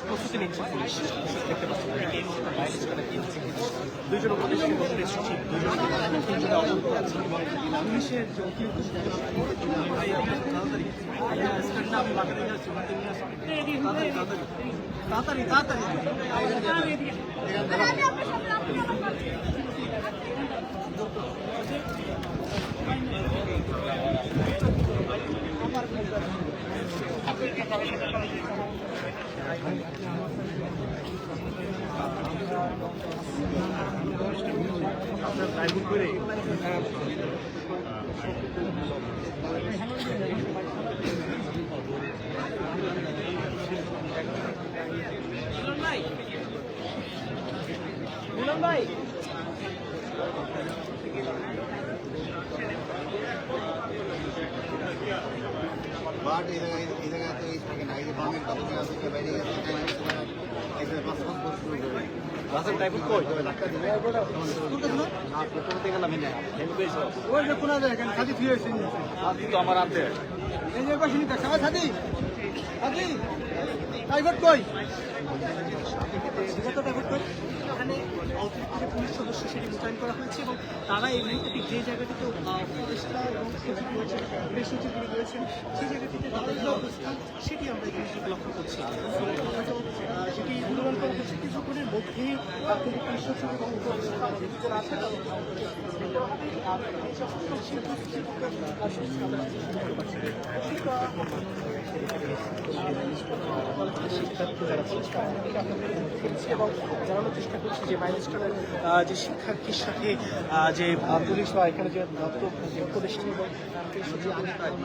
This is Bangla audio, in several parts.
প্রস্তুতি নিচ্ছে পুলিশ দেখতে পাচ্ছি দুইজন উপদেষ্টা প্রেস সচিব তিনজনে অবগত আছে পুলিশের যে অতিরিক্ত আমি বাগানে যাচ্ছি তাড়াতাড়ি তাড়াতাড়ি আপনার ড্রাইভিং করে ভাই But either is taken either from it, double glass of the very বাসের ড্রাইভিং কই ওই যে কোনা যায় এখানে সাথী ফিরে এসেছি তো আমার আনতে এই যে পাশে নিতে সবাই সাথী সাথী প্রাইভেট কই এখানে অতিরিক্ত যে পুলিশ সদস্য সেটি মোতায়েন করা হয়েছে এবং তারা এই মুহূর্তে যে জায়গাটিতে উপদেষ্টা এবং সচিব রয়েছেন প্রেস সচিবগুলি রয়েছেন সেই জায়গাটিতে তাদের যে অবস্থান সেটি আমরা এখানে ঠিক লক্ষ্য করছি হয়তো সেটি অনুমান করা হচ্ছে কিছুক্ষণের মধ্যেই কিন্তু পুলিশ সচিব এবং উপদেষ্টা যারা আছেন এবং জানানোর চেষ্টা করছি যে মাইলস্টোনের যে শিক্ষার্থীর সাথে যে পুলিশ বা এখানে যে উপদেষ্টা এবং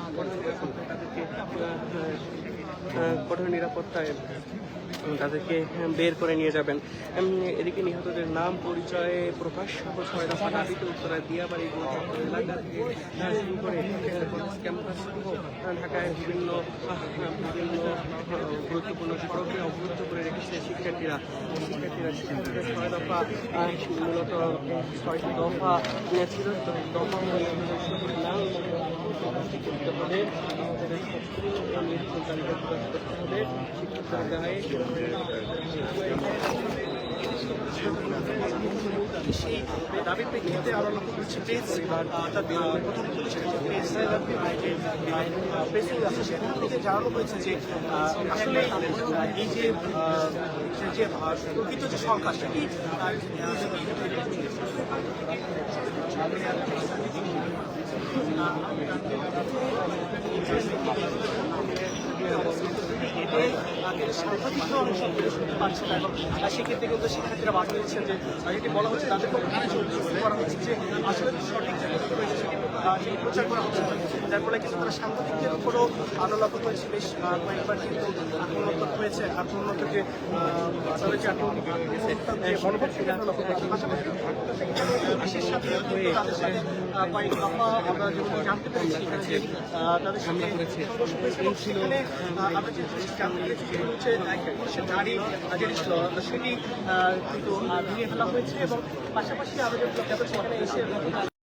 কঠোর নিরাপত্তায় তাদেরকে বের করে নিয়ে যাবেন। এদিকে নিহতদের নাম পরিচয়ে প্রকাশ সহ 6 দফা দাবিতে উত্তরা দিয়াবাড়ি এলাকা থেকে শুরু করে ক্যাম্পাস সহ ঢাকায় বিভিন্ন গুরুত্বপূর্ণ সড়কে অবরুদ্ধ করে রেখেছে শিক্ষার্থীরা 6 দফা মূলত 6টি দফা ছিল দফা নাম করতে হবে সেই দাবির প্রেক্ষিতে আরো লক্ষ্য করছি প্রেস অর্থাৎ প্রথম প্রতিষ্ঠান যে প্রেসিং আছে সেখান থেকে জানানো হয়েছে যে আসলে এই যে প্রকৃত যে সরকার সেটি এতে সাংঘাতিক অনুসরণ করে শুনতে পারছে না এবং সেক্ষেত্রে কিন্তু শিক্ষার্থীরা বাদ দিয়েছেন যে যেটি বলা হচ্ছে তাদের করা হচ্ছে যে আসলে সঠিক যে রয়েছে সেটি প্রচার করা হচ্ছে যার ফলে কিন্তু তারা সাংবাদিকদের উপরও আলোলাপন হয়েছে বেশ কয়েকবার কিন্তু আক্রমণাত্মক হয়েছে আক্রমণাত্মক যে তাদের যে বিশেষ সাথে তাদের সাথে কয়েক দফা আমরা যেমন জানতে পেরেছি যে তাদের সামনে সংঘর্ষ হয়েছে এবং সেখানে আমরা যে জানতে পেরেছি সেটি হচ্ছে পুলিশের গাড়ি যেটি ছিল সেটি কিন্তু ভেঙে ফেলা হয়েছে এবং পাশাপাশি আমরা যেগুলো সেখানে এসে